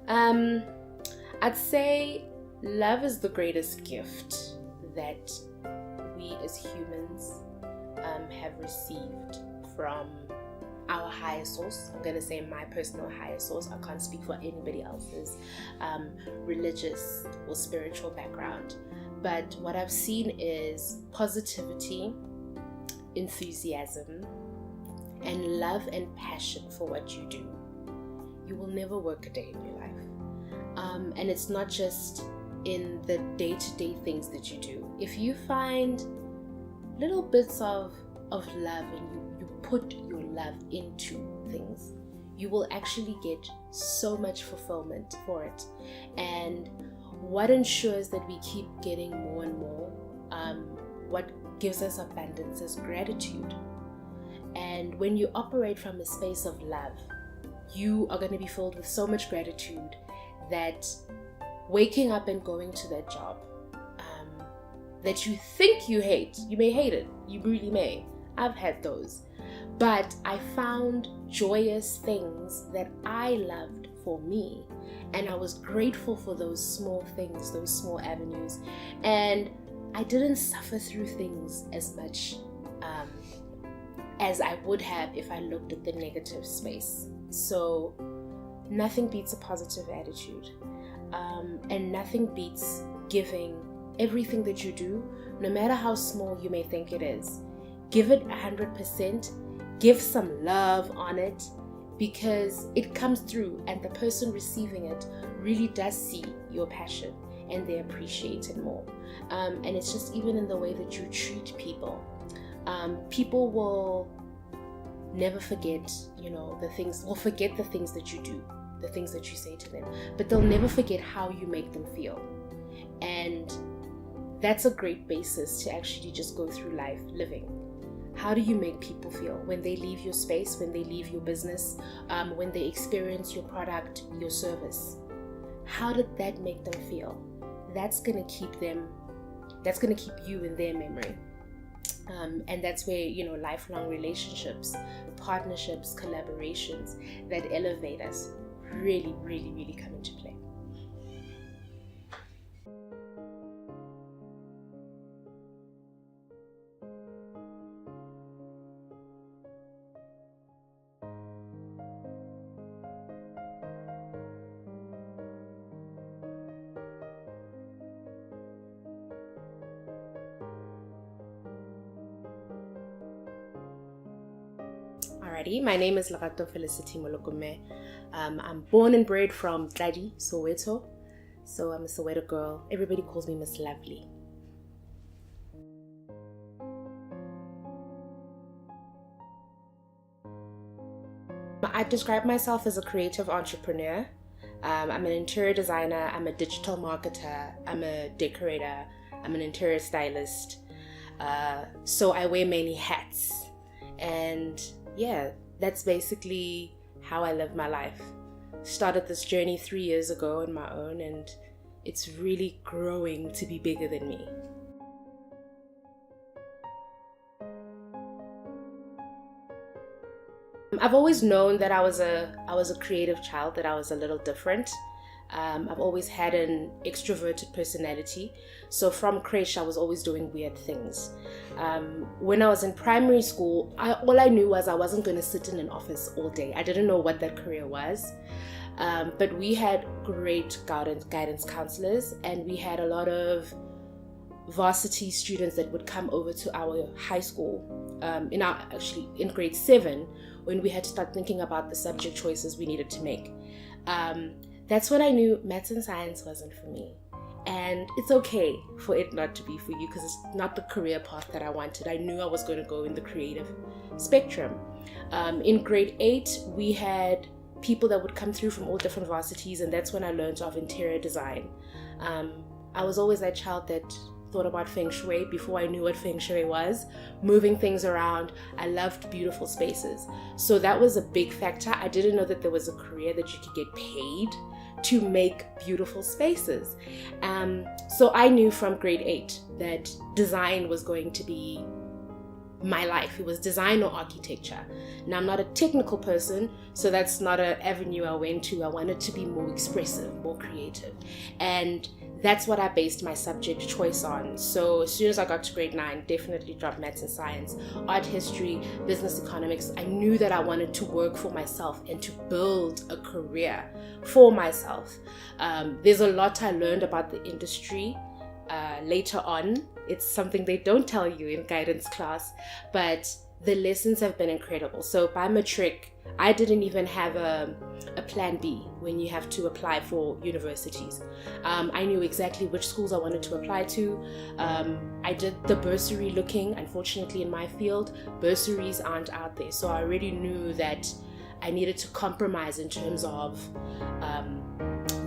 Um, I'd say love is the greatest gift that we as humans have received from our higher source. I'm going to say my personal higher source. I can't speak for anybody else's religious or spiritual background. But what I've seen is positivity, enthusiasm, and love and passion for what you do. You will never work a day in your life. And it's not just in the day-to-day things that you do. If you find little bits of love and you put your love into things, you will actually get so much fulfillment for it. And what ensures that we keep getting more and more, what gives us abundance is gratitude. And when you operate from a space of love, you are going to be filled with so much gratitude that waking up and going to that job that you think you hate, you may hate it, you really may. I've had those. But I found joyous things that I loved for me. And I was grateful for those small things, those small avenues. And I didn't suffer through things as much as I would have if I looked at the negative space. So nothing beats a positive attitude. And nothing beats giving everything that you do, no matter how small you may think it is. Give it 100%. Give some love on it, because it comes through and the person receiving it really does see your passion and they appreciate it more. And it's just even in the way that you treat people. People will never forget, the things, will forget the things that you do, the things that you say to them, but they'll never forget how you make them feel. And that's a great basis to actually just go through life living. How do you make people feel when they leave your space, when they leave your business, when they experience your product, your service? How did that make them feel? That's going to keep you in their memory. And that's where, lifelong relationships, partnerships, collaborations that elevate us really, really, really come into play. Alrighty, my name is Lerato Molokomme. I'm born and bred from Tladi, Soweto. So I'm a Soweto girl. Everybody calls me Miss Lovely. I describe myself as a creative entrepreneur. I'm an interior designer, I'm a digital marketer, I'm a decorator, I'm an interior stylist. So I wear many hats. And yeah, that's basically how I live my life. Started this journey 3 years ago on my own, and it's really growing to be bigger than me. I've always known that I was a creative child, that I was a little different. I've always had an extroverted personality. So from creche, I was always doing weird things. When I was in primary school, all I knew was I wasn't going to sit in an office all day. I didn't know what that career was. But we had great guidance counselors, and we had a lot of varsity students that would come over to our high school in grade 7, when we had to start thinking about the subject choices we needed to make. That's when I knew maths and science wasn't for me. And it's okay for it not to be for you, because it's not the career path that I wanted. I knew I was going to go in the creative spectrum. In grade 8, we had people that would come through from all different varsities, and that's when I learned of interior design. I was always that child that thought about feng shui before I knew what feng shui was, moving things around. I loved beautiful spaces. So that was a big factor. I didn't know that there was a career that you could get paid to make beautiful spaces. So I knew from grade 8 that design was going to be my life. It was design or architecture. Now, I'm not a technical person, so that's not an avenue I went to. I wanted to be more expressive, more creative. And that's what I based my subject choice on. So as soon as I got to grade 9, definitely dropped maths and science, art history, business economics. I knew that I wanted to work for myself and to build a career for myself. There's a lot I learned about the industry later on. It's something they don't tell you in guidance class, but the lessons have been incredible. So by matric, I didn't even have a plan B when you have to apply for universities. I knew exactly which schools I wanted to apply to. I did the bursary looking. Unfortunately, in my field, bursaries aren't out there. So I already knew that I needed to compromise in terms of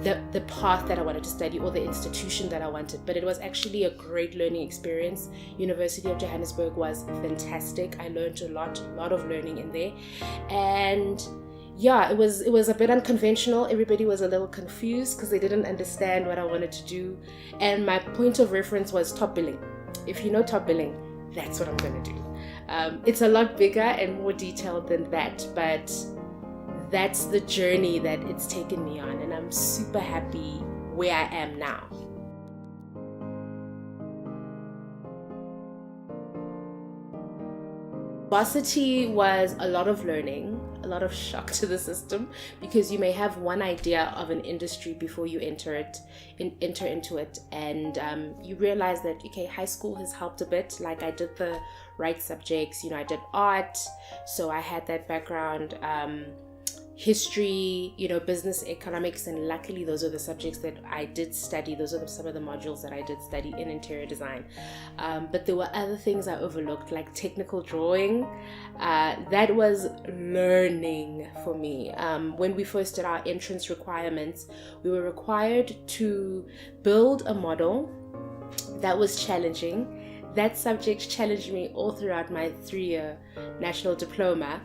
the path that I wanted to study or the institution that I wanted. But it was actually a great learning experience. University of Johannesburg was fantastic. I learned a lot of learning in there. And yeah, it was a bit unconventional. Everybody was a little confused because they didn't understand what I wanted to do. And my point of reference was top billing. If you know top billing, that's what I'm going to do. It's a lot bigger and more detailed than that, but that's the journey that it's taken me on, and I'm super happy where I am now. Varsity was a lot of learning, a lot of shock to the system, because you may have one idea of an industry before you enter into it, and you realize that, okay, high school has helped a bit. Like, I did the right subjects, I did art, so I had that background, history, business economics, and luckily those are the subjects that I did study. Those are some of the modules that I did study in interior design. But there were other things I overlooked, like technical drawing. That was learning for me. When we first did our entrance requirements, we were required to build a model. That was challenging. That subject challenged me all throughout my 3-year national diploma.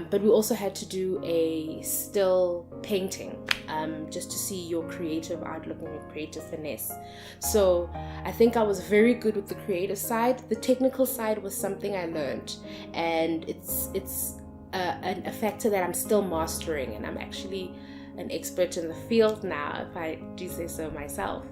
But we also had to do a still painting, just to see your creative outlook and your creative finesse. So I think I was very good with the creative side. The technical side was something I learned, and it's a factor that I'm still mastering, and I'm actually an expert in the field now, if I do say so myself.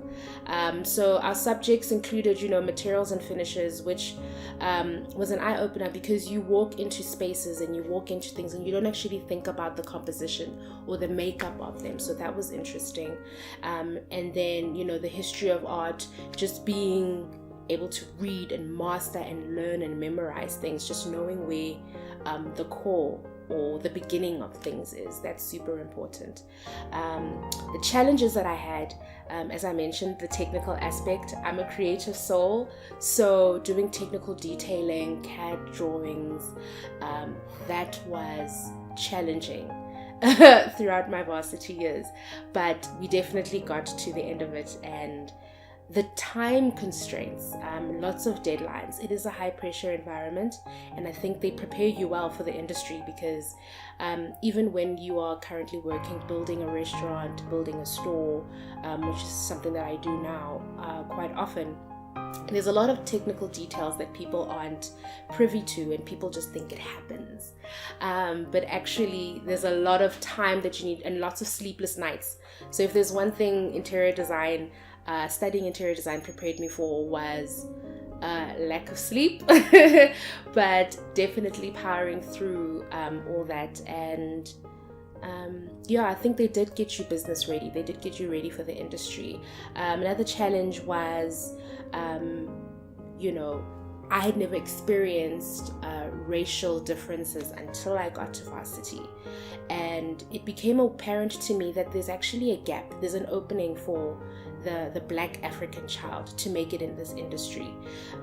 So our subjects included, materials and finishes, which was an eye-opener, because you walk into spaces and you walk into things and you don't actually think about the composition or the makeup of them. So that was interesting. And then, the history of art, just being able to read and master and learn and memorize things, just knowing where the core or the beginning of things is. That's super important. The challenges that I had, as I mentioned, the technical aspect. I'm a creative soul, so doing technical detailing, CAD drawings, that was challenging throughout my varsity years, but we definitely got to the end of it. And the time constraints, lots of deadlines. It is a high pressure environment, and I think they prepare you well for the industry, because even when you are currently working, building a restaurant, building a store, which is something that I do now quite often, there's a lot of technical details that people aren't privy to, and people just think it happens. But actually, there's a lot of time that you need, and lots of sleepless nights. So if there's one thing studying interior design prepared me for, was lack of sleep, but definitely powering through all that. And I think they did get you business ready. They did get you ready for the industry. Another challenge was, I had never experienced racial differences until I got to varsity. And it became apparent to me that there's actually a gap. There's an opening for the Black African child to make it in this industry.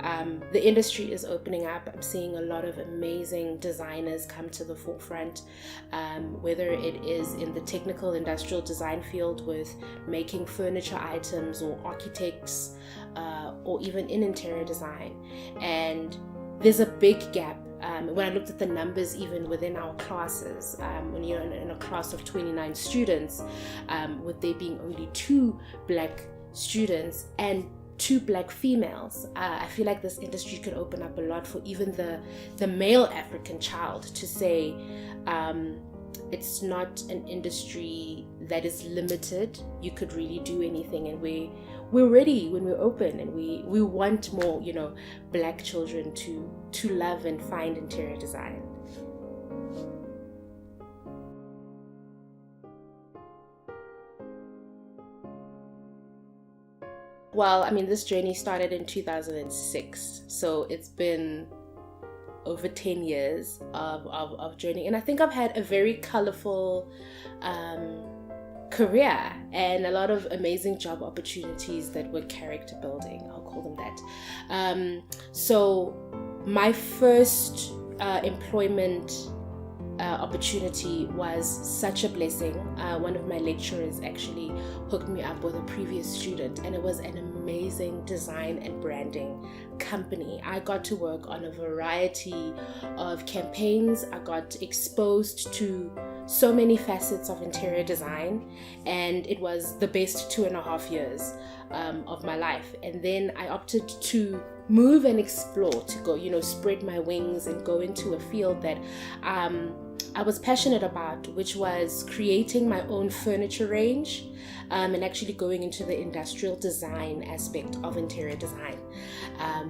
The industry is opening up. I'm seeing a lot of amazing designers come to the forefront, whether it is in the technical industrial design field with making furniture items, or architects, or even in interior design. And there's a big gap. When I looked at the numbers, even within our classes, when you're in a class of 29 students, with there being only 2 Black students and two Black females, I feel like this industry could open up a lot for even the male African child to say, it's not an industry that is limited. You could really do anything, and we're ready when we're open, and we want more, Black children to love and find interior design. Well, this journey started in 2006, so it's been over 10 years of journey, and I think I've had a very colorful career and a lot of amazing job opportunities that were character building, I'll call them that. So my first employment opportunity was such a blessing. One of my lecturers actually hooked me up with a previous student, and it was an amazing design and branding company. I got to work on a variety of campaigns. I got exposed to so many facets of interior design, and it was the best 2.5 years of my life. And then I opted to move and explore, to go, spread my wings and go into a field that I was passionate about, which was creating my own furniture range, and actually going into the industrial design aspect of interior design. I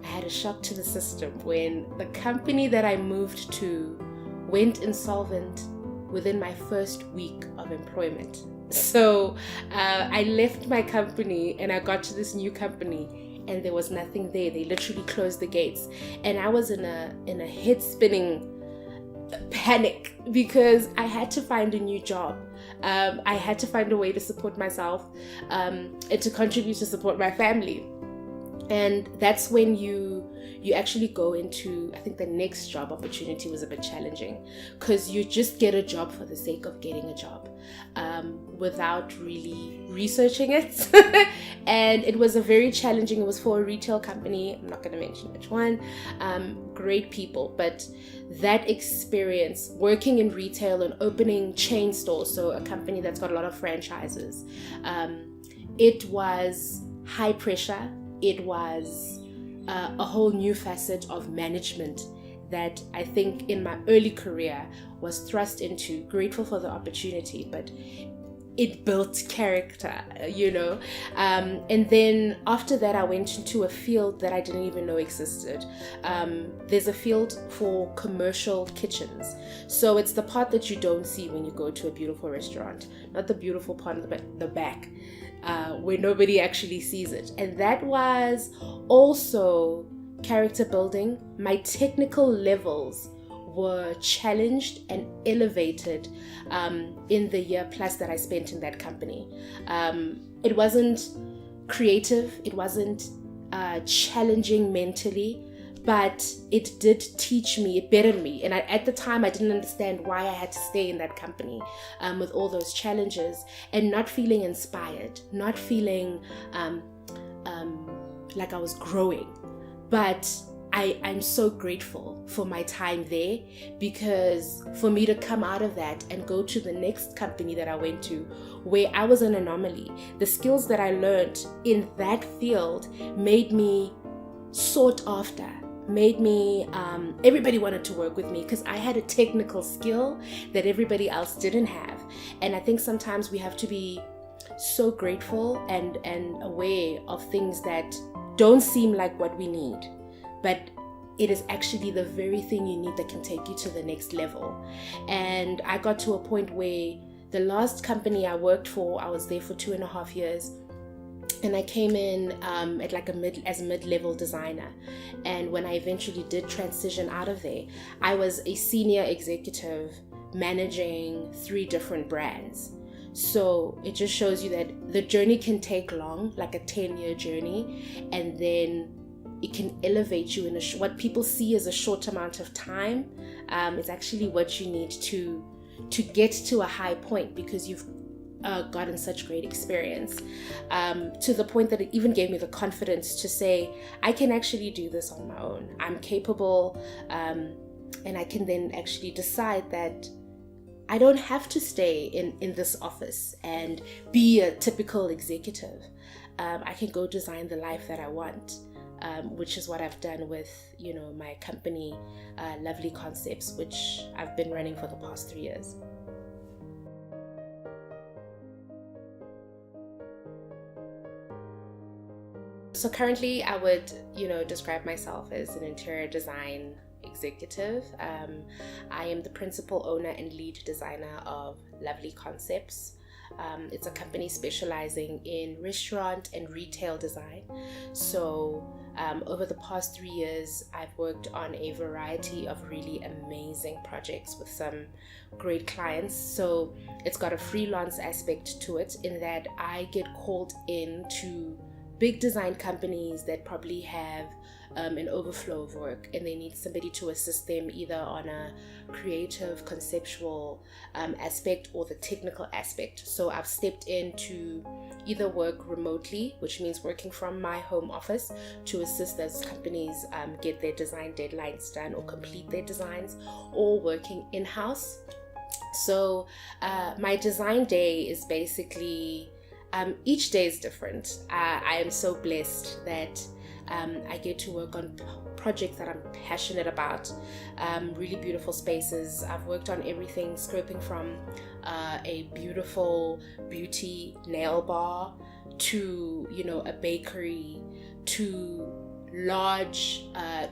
had a shock to the system when the company that I moved to went insolvent within my first week of employment. So I left my company and I got to this new company, and there was nothing there. They literally closed the gates, and I was in a head spinning panic because I had to find a new job. I had to find a way to support myself and to contribute to support my family. And that's when you actually go into, I think the next job opportunity was a bit challenging, because you just get a job for the sake of getting a job without really researching it. And it was it was for a retail company. I'm not going to mention which one. Great people, but that experience working in retail and opening chain stores, so a company that's got a lot of franchises, it was high pressure. It was a whole new facet of management that I think in my early career was thrust into. Grateful for the opportunity, but it built character, and then after that I went into a field that I didn't even know existed. There's a field for commercial kitchens, so it's the part that you don't see when you go to a beautiful restaurant, not the beautiful part of the back, where nobody actually sees it. And that was also character building. My technical levels were challenged and elevated in the year plus that I spent in that company. It wasn't creative, it wasn't challenging mentally, but it did teach me, it bettered me. And at the time, I didn't understand why I had to stay in that company with all those challenges, and not feeling inspired, not feeling like I was growing. But I'm so grateful for my time there, because for me to come out of that and go to the next company that I went to, where I was an anomaly, the skills that I learned in that field made me sought after, made me, everybody wanted to work with me because I had a technical skill that everybody else didn't have. And I think sometimes we have to be so grateful and aware of things that don't seem like what we need, but it is actually the very thing you need that can take you to the next level. And I got to a point where the last company I worked for, I was there for 2.5 years, and I came in as a mid-level designer. And when I eventually did transition out of there, I was a senior executive managing 3 different brands. So it just shows you that the journey can take long, like a 10-year journey, and then it can elevate you in what people see as a short amount of time. It's actually what you need to get to a high point, because you've gotten such great experience, to the point that it even gave me the confidence to say, I can actually do this on my own. I'm capable, and I can then actually decide that I don't have to stay in this office and be a typical executive. I can go design the life that I want, which is what I've done with, my company, Lovely Concepts, which I've been running for the past 3 years. So currently I would, describe myself as an interior design executive. I am the principal owner and lead designer of Lovely Concepts. It's a company specializing in restaurant and retail design. So over the past 3 years, I've worked on a variety of really amazing projects with some great clients. So it's got a freelance aspect to it, in that I get called in to big design companies that probably have an overflow of work, and they need somebody to assist them either on a creative, conceptual aspect or the technical aspect. So I've stepped in to either work remotely, which means working from my home office, to assist those companies get their design deadlines done or complete their designs, or working in-house. So my design day is basically, each day is different. I am so blessed that I get to work on projects that I'm passionate about, really beautiful spaces. I've worked on everything, scoping from a beautiful beauty nail bar to, a bakery, to large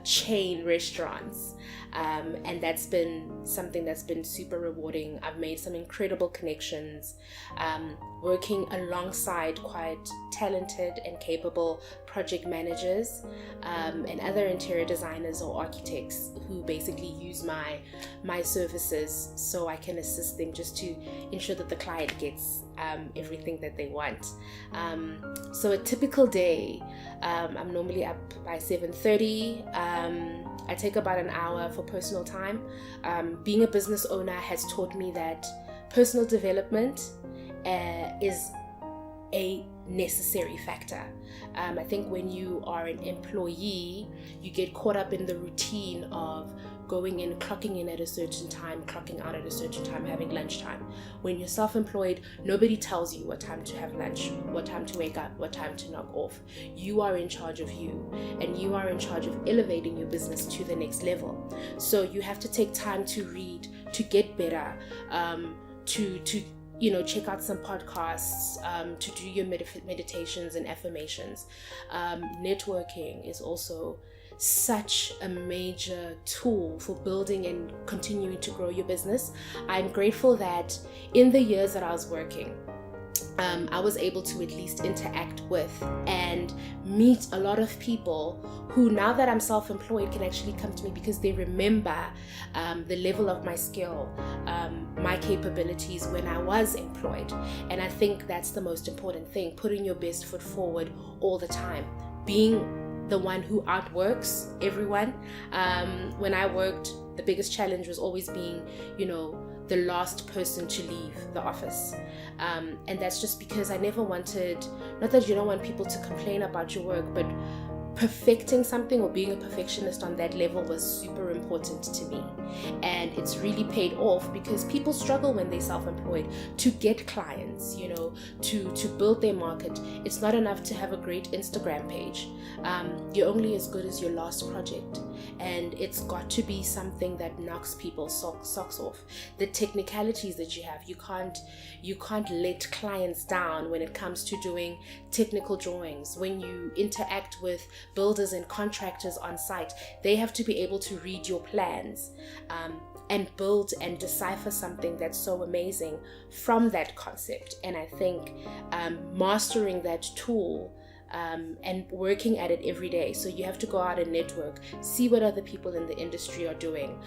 chain restaurants. And that's been something that's been super rewarding. I've made some incredible connections, working alongside quite talented and capable project managers and other interior designers or architects who basically use my services so I can assist them just to ensure that the client gets everything that they want. So a typical day, I'm normally up by 7:30. I take about an hour for personal time. Being a business owner has taught me that personal development is a necessary factor. I think when you are an employee, you get caught up in the routine of going in, clocking in at a certain time, clocking out at a certain time, having lunchtime. When you're self-employed, nobody tells you what time to have lunch, what time to wake up, what time to knock off. You are in charge of you, and you are in charge of elevating your business to the next level. So you have to take time to read, to get better, to check out some podcasts, to do your meditations and affirmations. Networking is also such a major tool for building and continuing to grow your business. I'm grateful that in the years that I was working, I was able to at least interact with and meet a lot of people who, now that I'm self-employed, can actually come to me because they remember the level of my skill, my capabilities when I was employed. And I think that's the most important thing, putting your best foot forward all the time, being the one who outworks everyone. When I worked, the biggest challenge was always being, the last person to leave the office. And that's just because I never wanted, not that you don't want people to complain about your work, but perfecting something or being a perfectionist on that level was super important to me. And it's really paid off because people struggle when they're self-employed to get clients, to build their market. It's not enough to have a great Instagram page. You're only as good as your last project. And it's got to be something that knocks people's socks off. The technicalities that you have, you can't let clients down when it comes to doing technical drawings. When you interact with builders and contractors on site, they have to be able to read your plans and build and decipher something that's so amazing from that concept. And I think mastering that tool and working at it every day. So you have to go out and network, see what other people in the industry are doing,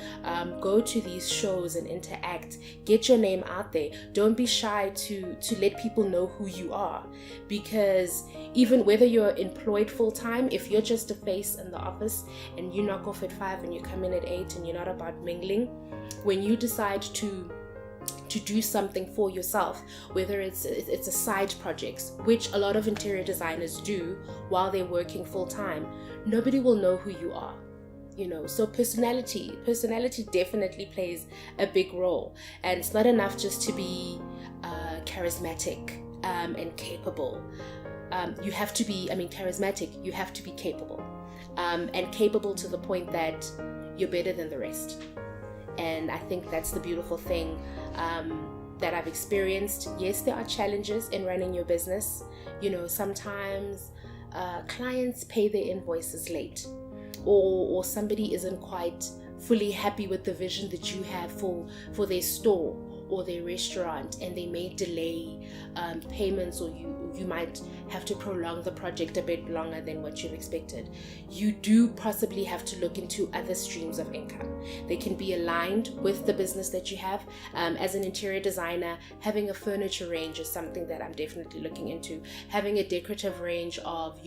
go to these shows and interact, get your name out there. Don't be shy to let people know who you are, because even whether you're employed full-time, if you're just a face in the office and you knock off at 5 and you come in at 8 and you're not about mingling, when you decide to do something for yourself, whether it's a side projects, which a lot of interior designers do while they're working full-time, nobody will know who you are. So personality definitely plays a big role. And it's not enough just to be charismatic and capable. you have to be, charismatic, you have to be capable. And capable to the point that you're better than the rest. And I think that's the beautiful thing that I've experienced. Yes, there are challenges in running your business. Sometimes clients pay their invoices late, or somebody isn't quite fully happy with the vision that you have for their store or their restaurant, and they may delay payments, or you might have to prolong the project a bit longer than what you've expected. You do possibly have to look into other streams of income. They can be aligned with the business that you have. As an interior designer, having a furniture range is something that I'm definitely looking into. Having a decorative range of,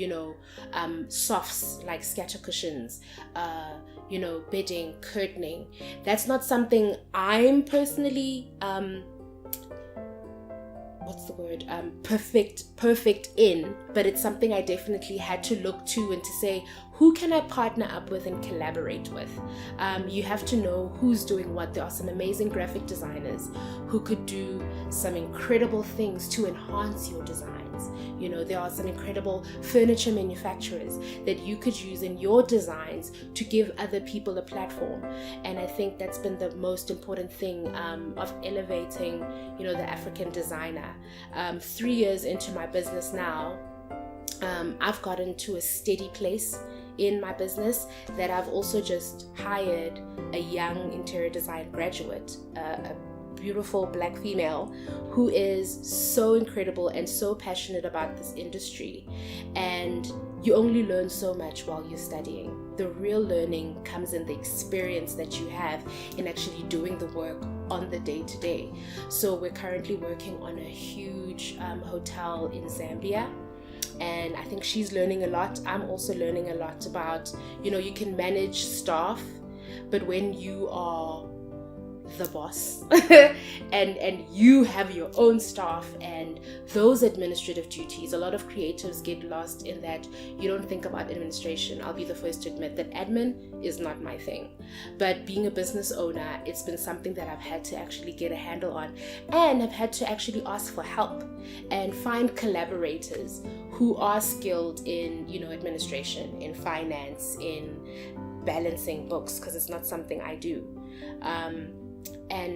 softs like scatter cushions, bedding, curtaining. That's not something I'm personally perfect in, but it's something I definitely had to look to and to say, who can I partner up with and collaborate with? You have to know who's doing what. There are some amazing graphic designers who could do some incredible things to enhance your designs. There are some incredible furniture manufacturers that you could use in your designs to give other people a platform. And I think that's been the most important thing of elevating, the African designer. 3 years into my business now, I've gotten to a steady place in my business that I've also just hired a young interior design graduate, a beautiful Black female who is so incredible and so passionate about this industry. And you only learn so much while you're studying. The real learning comes in the experience that you have in actually doing the work on the day-to-day. So we're currently working on a huge hotel in Zambia. And I think she's learning a lot. I'm also learning a lot about, you can manage staff, but when you are the boss and you have your own staff and those administrative duties, a lot of creatives get lost in that. You don't think about administration. I'll be the first to admit that admin is not my thing, but being a business owner, it's been something that I've had to actually get a handle on, and I've had to actually ask for help and find collaborators who are skilled in administration, in finance, in balancing books, because it's not something I do. And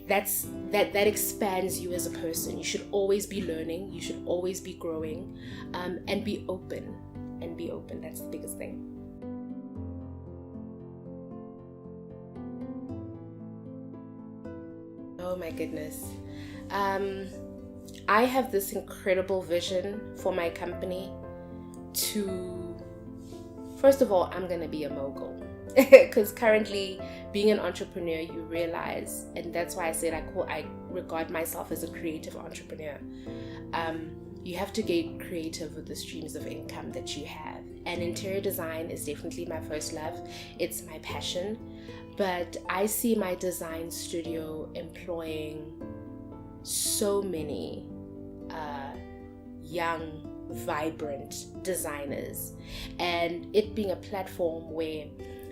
that expands you as a person. You should always be learning. You should always be growing, and be open. That's the biggest thing. Oh my goodness. I have this incredible vision for my company first of all, I'm going to be a mogul. Because currently, being an entrepreneur, you realize, and that's why I said I regard myself as a creative entrepreneur. You have to get creative with the streams of income that you have. And interior design is definitely my first love. It's my passion. But I see my design studio employing so many young, vibrant designers, and it being a platform where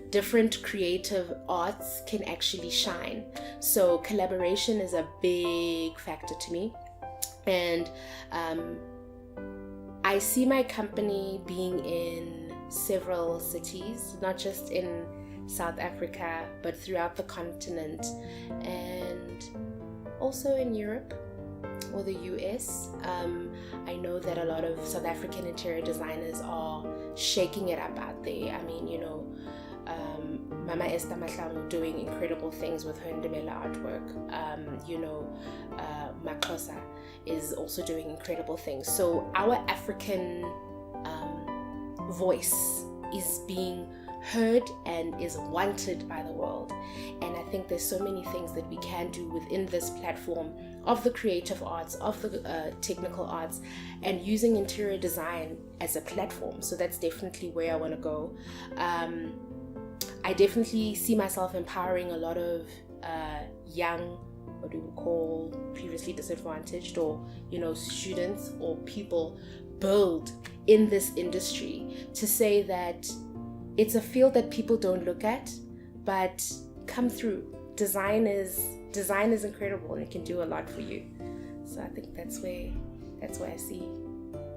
different creative arts can actually shine. So collaboration is a big factor to me, and I see my company being in several cities, not just in South Africa, but throughout the continent, and also in Europe or the US. I know that a lot of South African interior designers are shaking it up out there. Mama Esther Mahlangu doing incredible things with her Ndebele artwork. Makosa is also doing incredible things. So our African voice is being heard and is wanted by the world. And I think there's so many things that we can do within this platform of the creative arts, of the technical arts, and using interior design as a platform. So that's definitely where I want to go. I definitely see myself empowering a lot of young, what we would call previously disadvantaged, or students or people build in this industry, to say that it's a field that people don't look at, but come through. Design is incredible, and it can do a lot for you. So I think that's where I see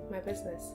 my business.